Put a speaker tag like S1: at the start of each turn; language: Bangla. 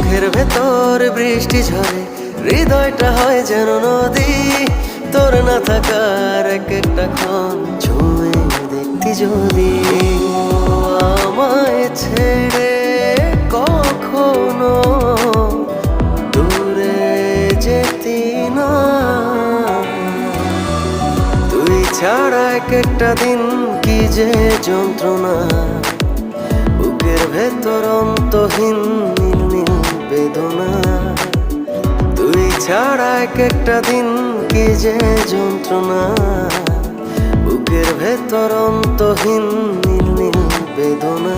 S1: বুকের ভেতর বৃষ্টি ঝরে, হৃদয়টা হয় যেন নদী। তোর না থাকার এক একটা ক্ষণ ছুঁয়ে দেখতি যদি। আমায় ছেড়ে কখনো দূরে যেতি না, তুই ছাড়া এক একটা দিন কি যে যন্ত্রণা। বুকের ভেতর অন্তহীন নীল নীল বেদনা, তুই ছাড়া এক একটা দিন কি যে যন্ত্রণা। বুকের ভেতর অন্তহীন নীল নীল বেদনা।